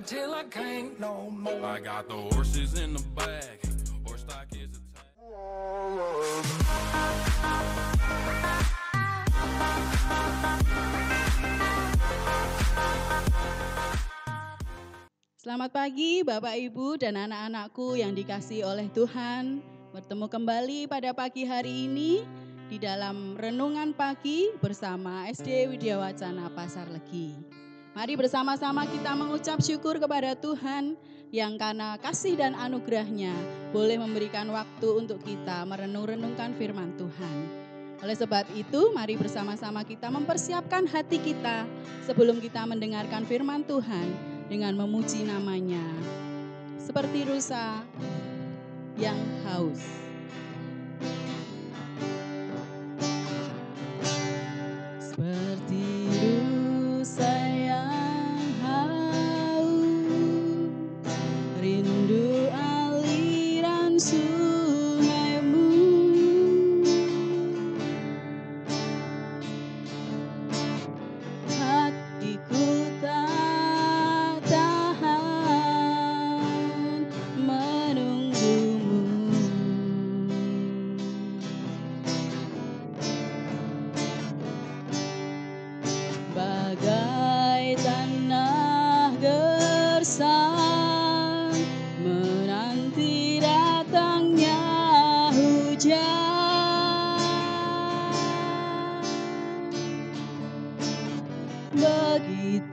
till I can't no more. I got the horses in the bag. Horse stock is a Selamat pagi Bapak Ibu dan anak-anakku yang dikasihi oleh Tuhan. Bertemu kembali pada pagi hari ini di dalam renungan pagi bersama SD Widya Wacana Pasar Legi. Mari bersama-sama kita mengucap syukur kepada Tuhan yang karena kasih dan anugerahnya boleh memberikan waktu untuk kita merenung-renungkan firman Tuhan. Oleh sebab itu, mari bersama-sama kita mempersiapkan hati kita sebelum kita mendengarkan firman Tuhan dengan memuji namanya, seperti rusa yang haus. Seperti rusa yang haus, rindu aliran sungaimu. Hatiku tak tahan menunggumu. Bagai tanah gersang menanti datangnya hujan,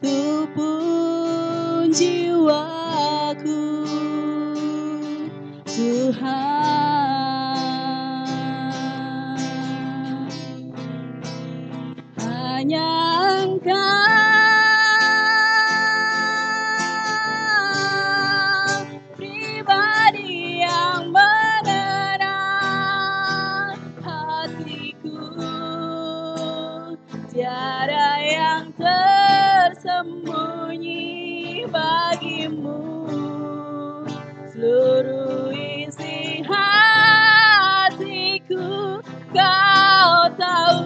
begitupun jiwaku, Tuhan. Hanya Engkau pribadi yang menenang hatiku, tiada yang tersembunyi bagimu. Seluruh isi hatiku Kau tahu,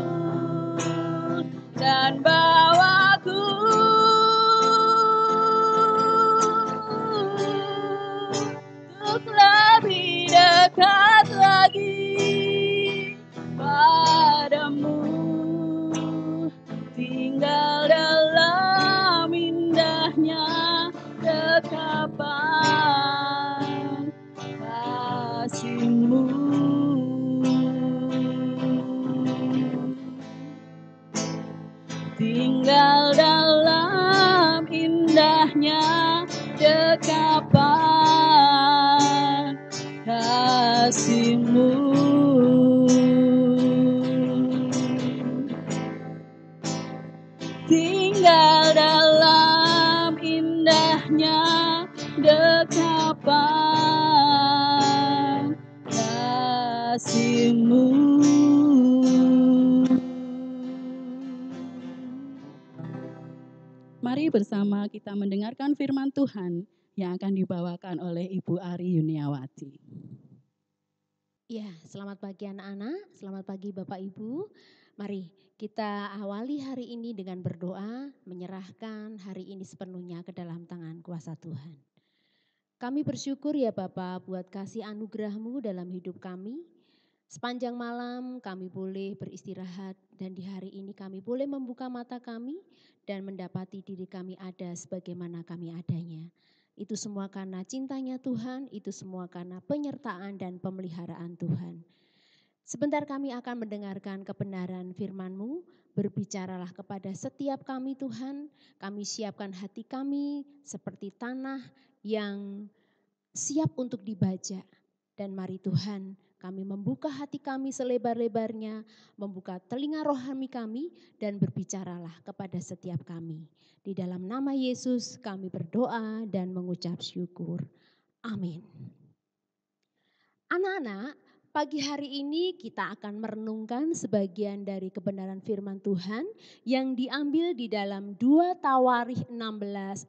dan bawaku untuk lebih dekat lagi padamu, tinggal dalam indahnya dekapan kasih-Mu. Tinggal dalam indahnya dekapan kasih-Mu. Tinggal dalam indahnya dekapan kasih-Mu. Mari bersama kita mendengarkan firman Tuhan yang akan dibawakan oleh Ibu Ari Yuniawati. Ya, selamat pagi anak-anak, selamat pagi Bapak Ibu. Mari kita awali hari ini dengan berdoa, menyerahkan hari ini sepenuhnya ke dalam tangan kuasa Tuhan. Kami bersyukur ya Bapak buat kasih anugerah-Mu dalam hidup kami. Sepanjang malam kami boleh beristirahat dan di hari ini kami boleh membuka mata kami dan mendapati diri kami ada sebagaimana kami adanya. Itu semua karena cintanya Tuhan, itu semua karena penyertaan dan pemeliharaan Tuhan. Sebentar kami akan mendengarkan kebenaran firman-Mu, berbicaralah kepada setiap kami Tuhan, kami siapkan hati kami seperti tanah yang siap untuk dibaca. Dan mari Tuhan, kami membuka hati kami selebar-lebarnya, membuka telinga rohani kami dan berbicaralah kepada setiap kami. Di dalam nama Yesus kami berdoa dan mengucap syukur. Amin. Anak-anak, pagi hari ini kita akan merenungkan sebagian dari kebenaran firman Tuhan yang diambil di dalam 2 Tawarikh 16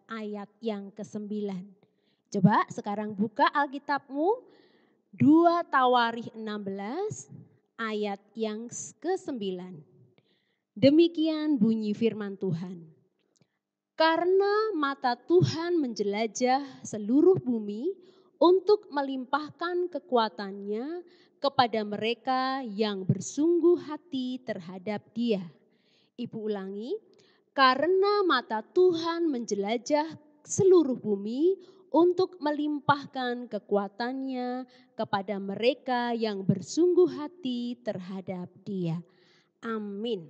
ayat yang ke-9. Coba sekarang buka Alkitabmu, 2 Tawarikh 16 ayat yang ke-9. Demikian bunyi firman Tuhan. Karena mata Tuhan menjelajah seluruh bumi untuk melimpahkan kekuatannya kepada mereka yang bersungguh hati terhadap Dia. Ibu ulangi, karena mata Tuhan menjelajah seluruh bumi untuk melimpahkan kekuatannya kepada mereka yang bersungguh hati terhadap Dia. Amin.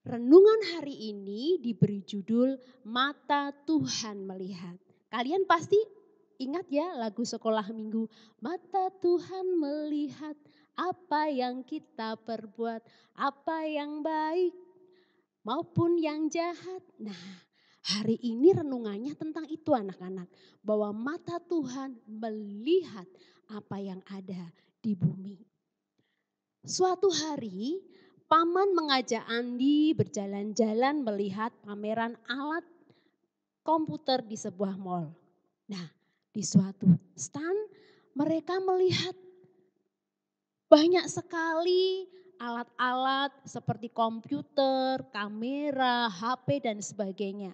Renungan hari ini diberi judul Mata Tuhan Melihat. Kalian pasti ingat ya lagu sekolah minggu. Mata Tuhan melihat apa yang kita perbuat, apa yang baik maupun yang jahat. Nah, hari ini renungannya tentang itu anak-anak. Bahwa mata Tuhan melihat apa yang ada di bumi. Suatu hari paman mengajak Andi berjalan-jalan melihat pameran alat komputer di sebuah mall. Nah, di suatu stand mereka melihat banyak sekali alat-alat seperti komputer, kamera, HP dan sebagainya.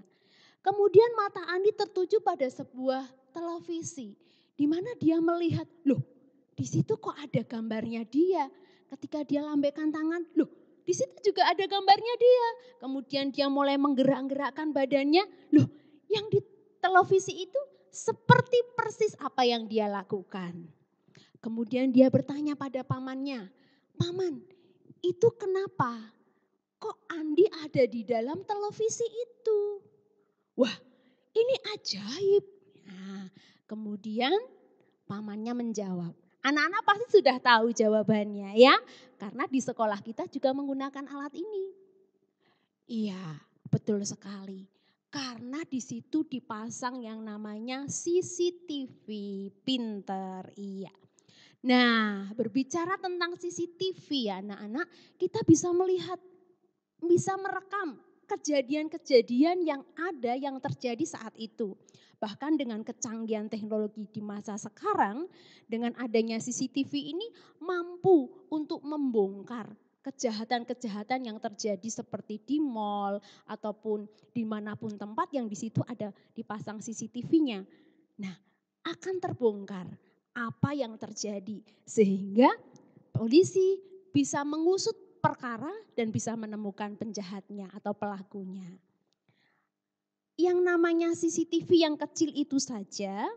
Kemudian mata Andi tertuju pada sebuah televisi di mana dia melihat, loh, di situ kok ada gambarnya dia. Ketika dia lambaikan tangan, loh, di situ juga ada gambarnya dia. Kemudian dia mulai menggerak-gerakkan badannya, loh, yang di televisi itu seperti persis apa yang dia lakukan. Kemudian dia bertanya pada pamannya, "Paman, itu kenapa? Kok Andi ada di dalam televisi itu?" Wah, ini ajaib. Nah, kemudian pamannya menjawab. Anak-anak pasti sudah tahu jawabannya ya, karena di sekolah kita juga menggunakan alat ini. Iya, betul sekali. Karena di situ dipasang yang namanya CCTV, pinter, iya. Nah, berbicara tentang CCTV ya anak-anak, kita bisa melihat, bisa merekam kejadian-kejadian yang ada yang terjadi saat itu. Bahkan dengan kecanggihan teknologi di masa sekarang, dengan adanya CCTV ini mampu untuk membongkar kejahatan-kejahatan yang terjadi seperti di mall ataupun dimanapun tempat yang di situ ada dipasang CCTV-nya. Nah, akan terbongkar apa yang terjadi sehingga polisi bisa mengusut perkara dan bisa menemukan penjahatnya atau pelakunya. Yang namanya CCTV yang kecil itu saja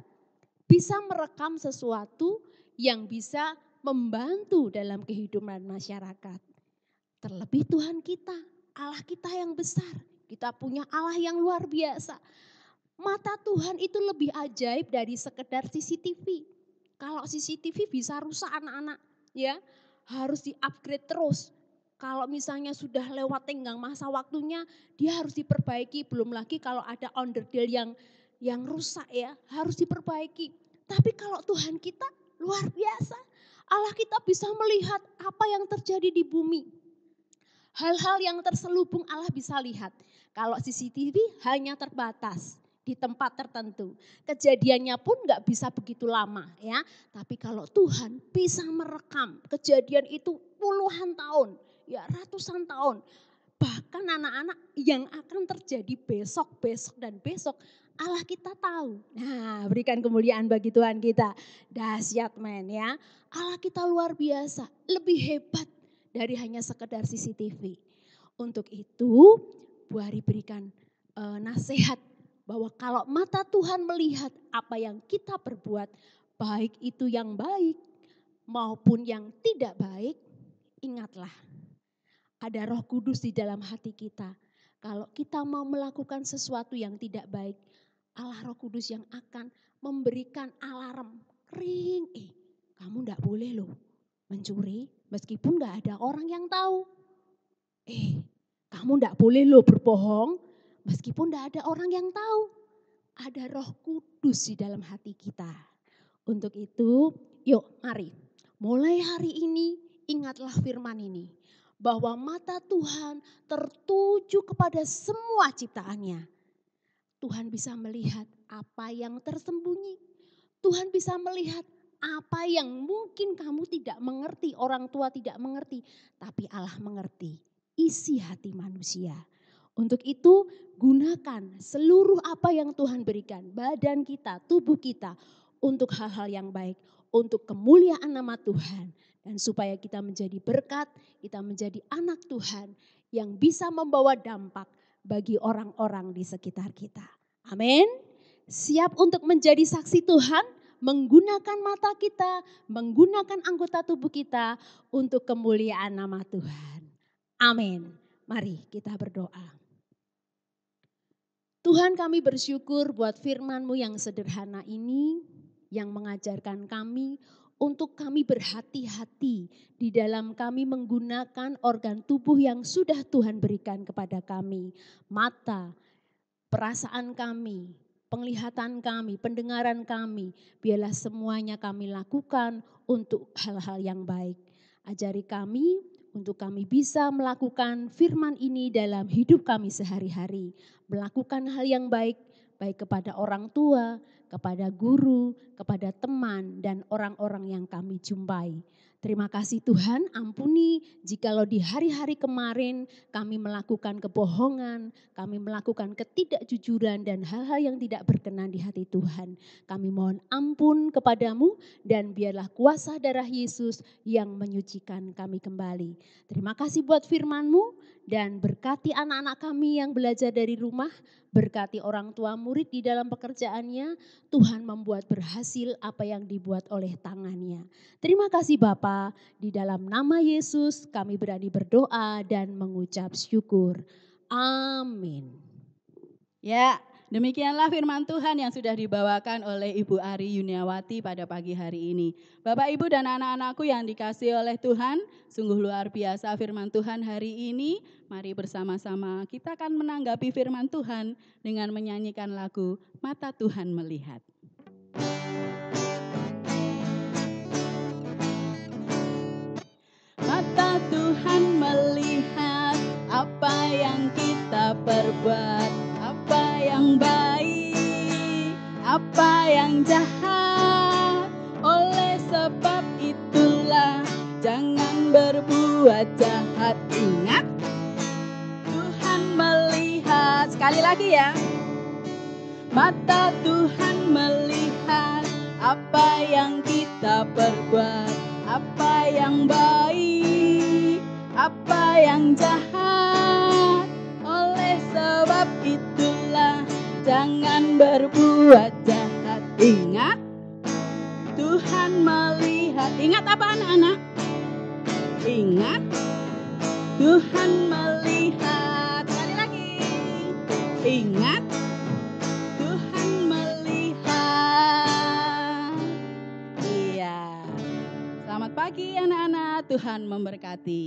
bisa merekam sesuatu yang bisa membantu dalam kehidupan masyarakat. Terlebih Tuhan kita, Allah kita yang besar. Kita punya Allah yang luar biasa. Mata Tuhan itu lebih ajaib dari sekedar CCTV. Kalau CCTV bisa rusak anak-anak, ya harus di-upgrade terus. Kalau misalnya sudah lewat tenggang masa waktunya, dia harus diperbaiki. Belum lagi kalau ada onderdil yang rusak ya, harus diperbaiki. Tapi kalau Tuhan kita luar biasa. Allah kita bisa melihat apa yang terjadi di bumi. Hal-hal yang terselubung Allah bisa lihat. Kalau CCTV hanya terbatas di tempat tertentu. Kejadiannya pun gak bisa begitu lama ya. Tapi kalau Tuhan bisa merekam kejadian itu puluhan tahun, ya ratusan tahun. Bahkan anak-anak yang akan terjadi besok, besok dan besok Allah kita tahu. Nah, berikan kemuliaan bagi Tuhan kita. Dahsyat men ya. Allah kita luar biasa, lebih hebat dari hanya sekedar CCTV. Untuk itu, Bu Ari berikan nasihat bahwa kalau mata Tuhan melihat apa yang kita perbuat, baik itu yang baik maupun yang tidak baik, ingatlah ada Roh Kudus di dalam hati kita. Kalau kita mau melakukan sesuatu yang tidak baik, Allah Roh Kudus yang akan memberikan alarm kering. Kamu enggak boleh loh mencuri meskipun enggak ada orang yang tahu. Kamu enggak boleh loh berbohong meskipun enggak ada orang yang tahu. Ada Roh Kudus di dalam hati kita. Untuk itu, yuk mari mulai hari ini ingatlah firman ini. Bahwa mata Tuhan tertuju kepada semua ciptaannya. Tuhan bisa melihat apa yang tersembunyi. Tuhan bisa melihat apa yang mungkin kamu tidak mengerti, orang tua tidak mengerti. Tapi Allah mengerti isi hati manusia. Untuk itu gunakan seluruh apa yang Tuhan berikan, badan kita, tubuh kita untuk hal-hal yang baik, untuk kemuliaan nama Tuhan. Dan supaya kita menjadi berkat, kita menjadi anak Tuhan yang bisa membawa dampak bagi orang-orang di sekitar kita. Amin. Siap untuk menjadi saksi Tuhan, menggunakan mata kita, menggunakan anggota tubuh kita untuk kemuliaan nama Tuhan. Amin. Mari kita berdoa. Tuhan, kami bersyukur buat firman-Mu yang sederhana ini, yang mengajarkan kami untuk kami berhati-hati di dalam kami menggunakan organ tubuh yang sudah Tuhan berikan kepada kami. Mata, perasaan kami, penglihatan kami, pendengaran kami, biarlah semuanya kami lakukan untuk hal-hal yang baik. Ajari kami untuk kami bisa melakukan firman ini dalam hidup kami sehari-hari. Melakukan hal yang baik, baik kepada orang tua, kepada guru, kepada teman, dan orang-orang yang kami jumpai. Terima kasih Tuhan, ampuni jikalau di hari-hari kemarin kami melakukan kebohongan, kami melakukan ketidakjujuran dan hal-hal yang tidak berkenan di hati Tuhan. Kami mohon ampun kepadamu dan biarlah kuasa darah Yesus yang menyucikan kami kembali. Terima kasih buat firman-Mu dan berkati anak-anak kami yang belajar dari rumah, berkati orang tua murid di dalam pekerjaannya, Tuhan membuat berhasil apa yang dibuat oleh tangannya. Terima kasih Bapa, di dalam nama Yesus kami berani berdoa dan mengucap syukur. Amin. Ya, demikianlah firman Tuhan yang sudah dibawakan oleh Ibu Ari Yuniawati pada pagi hari ini. Bapak, Ibu, dan anak-anakku yang dikasihi oleh Tuhan, sungguh luar biasa firman Tuhan hari ini. Mari bersama-sama kita akan menanggapi firman Tuhan dengan menyanyikan lagu Mata Tuhan Melihat. Mata Tuhan melihat apa yang kita perbuat, apa yang baik, apa yang jahat. Oleh sebab itulah jangan berbuat jahat. Ingat, Tuhan melihat. Sekali lagi ya. Mata Tuhan melihat apa yang kita perbuat, apa yang baik, apa yang jahat. Oleh sebab itulah jangan berbuat jahat. Ingat, Tuhan melihat. Ingat apa anak-anak? Ingat, Tuhan melihat. Sekali lagi. Ingat, Tuhan melihat. Iya. Selamat pagi anak-anak, Tuhan memberkati.